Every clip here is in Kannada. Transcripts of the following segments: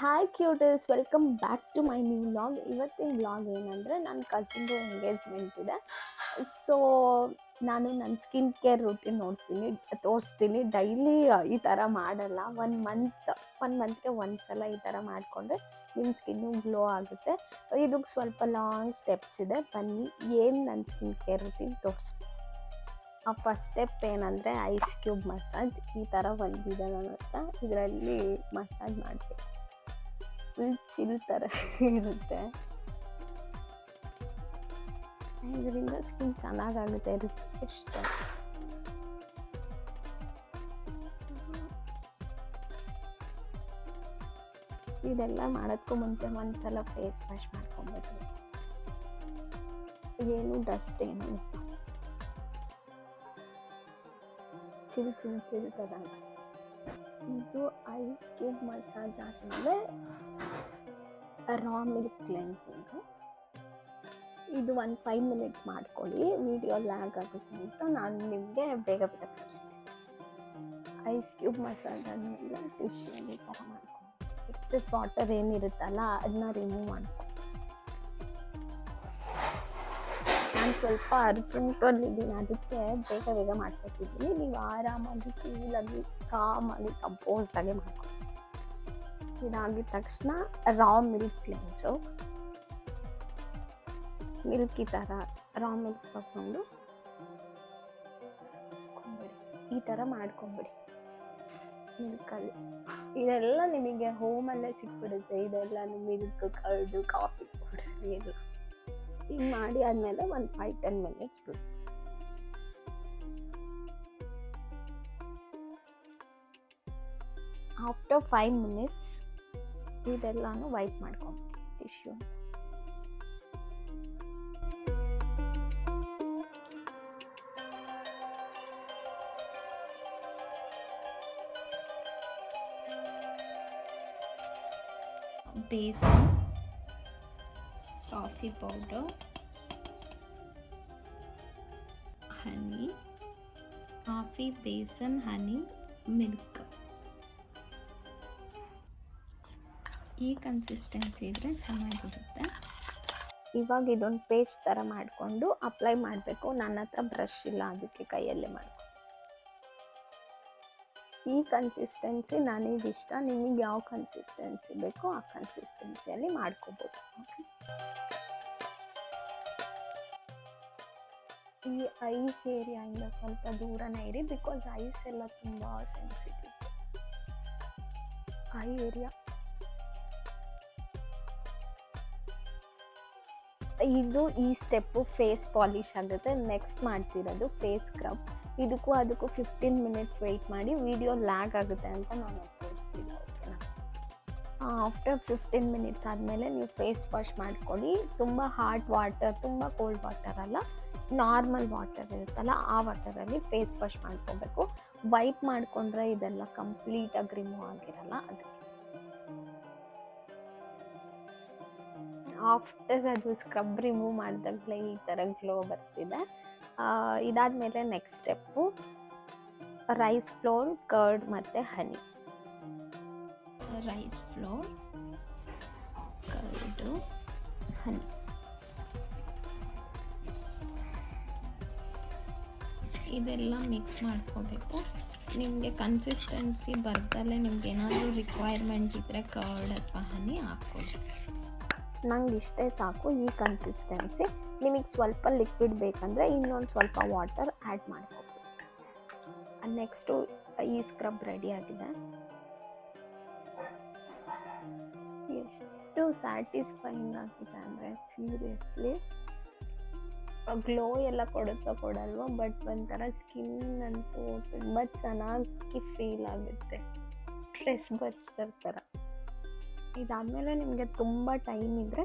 Hi cuties, welcome back to my new vlog. ಇವತ್ತಿನ ವ್ಲಾಗ್ ಏನಂದರೆ ನನ್ನ ಕಸಿನ್ದು ಎಂಗೇಜ್ಮೆಂಟ್ ಇದೆ. ಸೊ ನಾನು ನನ್ನ ಸ್ಕಿನ್ ಕೇರ್ ರೂಟೀನ್ ತೋರಿಸ್ತೀನಿ. ಡೈಲಿ ಈ ಥರ ಮಾಡಲ್ಲ. ಒನ್ ಮಂತ್ಗೆ ಒಂದು ಸಲ ಈ ಥರ ಮಾಡಿಕೊಂಡ್ರೆ ನಿಮ್ಮ ಸ್ಕಿನ್ನು ಗ್ಲೋ ಆಗುತ್ತೆ. ಇದಕ್ಕೆ ಸ್ವಲ್ಪ ಲಾಂಗ್ ಸ್ಟೆಪ್ಸ್ ಇದೆ. ಬನ್ನಿ ಏನು ನನ್ನ ಸ್ಕಿನ್ ಕೇರ್ ರೂಟೀನ್ ತೋರಿಸ್ತೀನಿ. ಫಸ್ಟ್ ಸ್ಟೆಪ್ ಏನಂದರೆ ಐಸ್ ಕ್ಯೂಬ್ ಮಸಾಜ್. ಈ ಥರ ಬಂದಿದೆ ನನ್ನ ಹತ್ರ. ಇದರಲ್ಲಿ ಮಸಾಜ್ ಮಾಡಬೇಕು. ಫುಲ್ ಚಿಲ್ ಥರ ಇರುತ್ತೆ. ಇದರಿಂದ ಸ್ಕಿನ್ ಚೆನ್ನಾಗಾಗುತ್ತೆ, ರಿಫ್ರೆಶ್ ಥರ. ಇದೆಲ್ಲ ಮಾಡೋದಕ್ಕೂ ಮುಂಚೆ ಒಂದ್ಸಲ ಫೇಸ್ ವಾಶ್ ಮಾಡ್ಕೊಬೇಕು. ಏನು ಡಸ್ಟ್ ಏನು ಚಿಲ್ ಥರ ಅನಿಸುತ್ತೆ. ಇದು ಐಸ್ ಕ್ಯೂಬ್ ಮಸಾಜ್ ಆದಮೇಲೆ ರಾ ಮಿಲ್ಕ್ ಕ್ಲೆನ್ಸಿಂಗು. ಇದು 5 ಮಿನಿಟ್ಸ್ ಮಾಡ್ಕೊಳ್ಳಿ. ವಿಡಿಯೋ ಲ್ಯಾಗ್ ಆಗುತ್ತೆ ಅಂತ ನಾನು ನಿಮಗೆ ಬೇಗ ತೋರಿಸ್ತೀನಿ. ಐಸ್ ಕ್ಯೂಬ್ ಮಸಾಜ್ ಆದಮೇಲೆ ಟಿಶ್ಯೂಲಿ ಈ ಥರ ಮಾಡ್ಕೊಂಡು ಎಕ್ಸೆಸ್ ವಾಟರ್ ಏನಿರುತ್ತಲ್ಲ ಅದನ್ನ ರಿಮೂವ್ ಮಾಡ್ಕೊಂಡು. ನಾನು ಸ್ವಲ್ಪ ಅರ್ಜೆಂಟಲ್ಲಿದ್ದೀನಿ, ಅದಕ್ಕೆ ಬೇಗ ಮಾಡ್ಕೊತಿದ್ದೀನಿ. ನೀವು ಆರಾಮಾಗಿ ಕೂಲಾಗಿ ಕಾಮಾಗಿ ಕಂಪೋಸ್ಡ್ ಆಗಿ ಮಾಡ್ಕೊಂಡು. ಇದಾಗಿದ ತಕ್ಷಣ ರಾ ಮಿಲ್ಕ್ ಕ್ಲೆನ್ಸು. ಮಿಲ್ಕ್ ಈ ಥರ ರಾ ಮಿಲ್ಕ್ ತಗೊಂಡು ಈ ಥರ ಮಾಡ್ಕೊಂಬಿಡಿ ಮಿಲ್ಕಲ್ಲಿ. ಇದೆಲ್ಲ ನಿಮಗೆ ಹೋಮಲ್ಲೇ ಸಿಕ್ಬಿಡುತ್ತೆ. ಇದೆಲ್ಲ ಮಿಲ್ಕ್, ಕರ್ಡು, ಕಾಫಿ ಪೌಡರ್ ಎಲ್ಲ ಹಿಂಗೆ ಮಾಡಿ ಆದಮೇಲೆ ಒಂದು 5-10 ಮಿನಿಟ್ಸ್ ಬಿಡು. ಆಫ್ಟರ್ 5 ಮಿನಿಟ್ಸ್ ಇದೆಲ್ಲಾನು ವೈಪ್ ಮಾಡ್ಕೊಂಬಿಡಿ tissue. Besan, coffee powder, honey, coffee, besan, honey, milk. ಈ ಕನ್ಸಿಸ್ಟೆನ್ಸಿ ಇದ್ದರೆ ಚೆನ್ನಾಗಿರುತ್ತೆ. ಇವಾಗ ಇದೊಂದು ಪೇಸ್ಟ್ ಥರ ಮಾಡಿಕೊಂಡು ಅಪ್ಲೈ ಮಾಡಬೇಕು. ನನ್ನ ಹತ್ರ ಬ್ರಷ್ ಇಲ್ಲ, ಅದಕ್ಕೆ ಕೈಯಲ್ಲೇ ಮಾಡ್ಕೊ. ಈ ಕನ್ಸಿಸ್ಟೆನ್ಸಿ ನನಗಿಷ್ಟ. ನಿಮಗೆ ಯಾವ ಕನ್ಸಿಸ್ಟೆನ್ಸಿ ಬೇಕೋ ಆ ಕನ್ಸಿಸ್ಟೆನ್ಸಿಯಲ್ಲಿ ಮಾಡ್ಕೋಬೋದು. ಓಕೆ, ಈ ಐಸ್ ಏರಿಯಾಯಿಂದ ಸ್ವಲ್ಪ ದೂರನೇ ಇರಿ, ಬಿಕಾಸ್ ಐಸ್ ಎಲ್ಲ ತುಂಬ ಸೆನ್ಸಿಟಿವ್. ಐ ಏರಿಯಾ ಇದು ಈ ಸ್ಟೆಪ್ಪು ಫೇಸ್ ಪಾಲಿಶ್ ಆಗುತ್ತೆ. ನೆಕ್ಸ್ಟ್ ಮಾಡ್ತಿರೋದು ಫೇಸ್ ಸ್ಕ್ರಬ್. ಇದಕ್ಕೂ 15 ಮಿನಿಟ್ಸ್ ವೆಯ್ಟ್ ಮಾಡಿ. ವಿಡಿಯೋ ಲ್ಯಾಗ್ ಆಗುತ್ತೆ ಅಂತ ನಾನು ತೋರಿಸ್ತಿಲ್ಲ. ಓಕೆನಾ? ಆಫ್ಟರ್ 15 ಮಿನಿಟ್ಸ್ ಆದಮೇಲೆ ನೀವು ಫೇಸ್ ವಾಶ್ ಮಾಡ್ಕೊಳ್ಳಿ. ತುಂಬ ಹಾಟ್ ವಾಟರ್, ತುಂಬ ಕೋಲ್ಡ್ ವಾಟರ್ ಅಲ್ಲ, ನಾರ್ಮಲ್ ವಾಟರ್ ಇರುತ್ತಲ್ಲ ಆ ವಾಟರಲ್ಲಿ ಫೇಸ್ ವಾಶ್ ಮಾಡ್ಕೋಬೇಕು. ವೈಪ್ ಮಾಡಿಕೊಂಡ್ರೆ ಇದೆಲ್ಲ ಕಂಪ್ಲೀಟಾಗಿ ರಿಮೂವ್ ಆಗಿರಲ್ಲ. ಅದಕ್ಕೆ ಆಫ್ಟರ್ ಅದು ಸ್ಕ್ರಬ್ ರಿಮೂವ್ ಮಾಡಿದಾಗಲೇ ಈ ಥರ ಗ್ಲೋ ಬರ್ತಿದೆ. ಇದಾದಮೇಲೆ next step rice flour, curd ಮತ್ತು honey. Rice flour, curd, honey. ಇದೆಲ್ಲ ಮಿಕ್ಸ್ ಮಾಡ್ಕೋಬೇಕು. ನಿಮಗೆ ಕನ್ಸಿಸ್ಟೆನ್ಸಿ ಬರ್ದಲ್ಲೇ ನಿಮ್ಗೆ ಏನಾದರೂ ರಿಕ್ವೈರ್ಮೆಂಟ್ ಇದ್ದರೆ ಕರ್ಡ್ ಅಥವಾ ಹನಿ ಹಾಕ್ಕೊಳ್ಳಿ. ನಂಗೆ ಇಷ್ಟೇ ಸಾಕು ಈ ಕನ್ಸಿಸ್ಟೆನ್ಸಿ. ನಿಮಗೆ ಸ್ವಲ್ಪ ಲಿಕ್ವಿಡ್ ಬೇಕಂದರೆ ಇನ್ನೊಂದು ಸ್ವಲ್ಪ ವಾಟರ್ ಆ್ಯಡ್ ಮಾಡ್ಕೋಬೋದು. ನೆಕ್ಸ್ಟು ಈ ಸ್ಕ್ರಬ್ ರೆಡಿ ಆಗಿದೆ. ಎಷ್ಟು ಸ್ಯಾಟಿಸ್ಫೈಯಿಂಗ್ ಆಗಿದೆ ಅಂದರೆ ಸೀರಿಯಸ್ಲಿ. ಗ್ಲೋ ಎಲ್ಲ ಕೊಡಲ್ವ, ಬಟ್ ಒಂಥರ ಸ್ಕಿನ್ ಅಂತೂ ತುಂಬ ಚೆನ್ನಾಗಿ ಫೀಲ್ ಆಗುತ್ತೆ. ಸ್ಟ್ರೆಸ್ ಬಸ್ಟರ್ ಥರ. ಇದಾದಮೇಲೆ ನಿಮಗೆ ತುಂಬ ಟೈಮ್ ಇದ್ದರೆ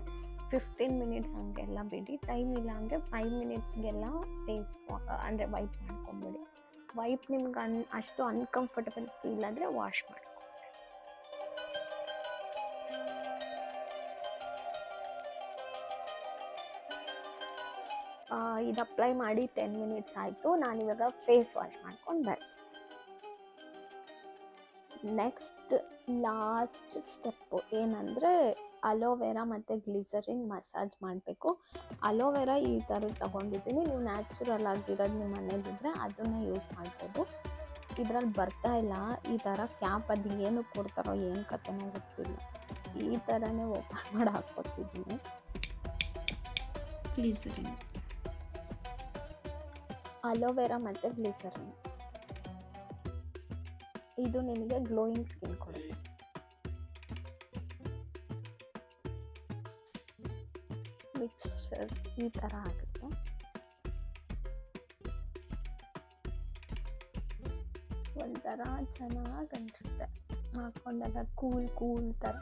15 ಮಿನಿಟ್ಸ್ ಹಂಗೆಲ್ಲ ಬಿಡಿ. ಟೈಮ್ ಇಲ್ಲ ಅಂದರೆ 5 ಮಿನಿಟ್ಸ್ಗೆಲ್ಲ ಫೇಸ್ ಅಂದರೆ ವೈಪ್ ಮಾಡ್ಕೊಂಬಿಡಿ. ವೈಪ್ ನಿಮ್ಗೆ ಅಷ್ಟು ಅನ್ಕಂಫರ್ಟಬಲ್ ಫೀಲ್ ಆದರೆ ವಾಶ್ ಮಾಡ್ಕೊಂಡು. ಇದು ಅಪ್ಲೈ ಮಾಡಿ 10 ಮಿನಿಟ್ಸ್ ಆಯಿತು. ನಾನಿವಾಗ ಫೇಸ್ ವಾಶ್ ಮಾಡ್ಕೊಂಡು ನೆಕ್ಸ್ಟ್ ಲಾಸ್ಟ್ ಸ್ಟೆಪ್ಪು ಏನಂದರೆ ಅಲೋವೆರಾ ಮತ್ತು ಗ್ಲಿಸರಿನ್ ಮಸಾಜ್ ಮಾಡಬೇಕು. ಅಲೋವೆರಾ ಈ ಥರದ್ದು ತೊಗೊಂಡಿದ್ದೀನಿ, ನೀವು ನ್ಯಾಚುರಲ್ ಆಗಿರೋದು ನಿಮ್ಮ ಮನೇಲಿದ್ದರೆ ಅದನ್ನು ಯೂಸ್ ಮಾಡ್ಬೋದು. ಇದ್ರಲ್ಲಿ ಬರ್ತಾ ಇಲ್ಲ ಈ ಥರ ಕ್ಯಾಪ್, ಅದು ಏನು ಕೊಡ್ತಾರೋ ಏನು ಕತೆನೋ ಗೊತ್ತಿಲ್ಲ, ಈ ಥರನೇ ಓಪನ್ ಮಾಡಿ ಹಾಕ್ಕೊತಿದ್ದೀನಿ. ಗ್ಲಿಸರಿನ್, ಅಲೋವೆರಾ ಮತ್ತು ಗ್ಲಿಸರಿನ್ ಇದು ನಿಮಗೆ ಗ್ಲೋಯಿಂಗ್ ಸ್ಕಿನ್ ಕೊಡುತ್ತೆ. ಮಿಕ್ಸ್ಚರ್ ಈ ಥರ ಆಗುತ್ತೆ. ಒಂಥರ ಚೆನ್ನಾಗಿ ಅನಿಸುತ್ತೆ ಹಾಕೊಂಡಾಗ, ಕೂಲ್ ಥರ.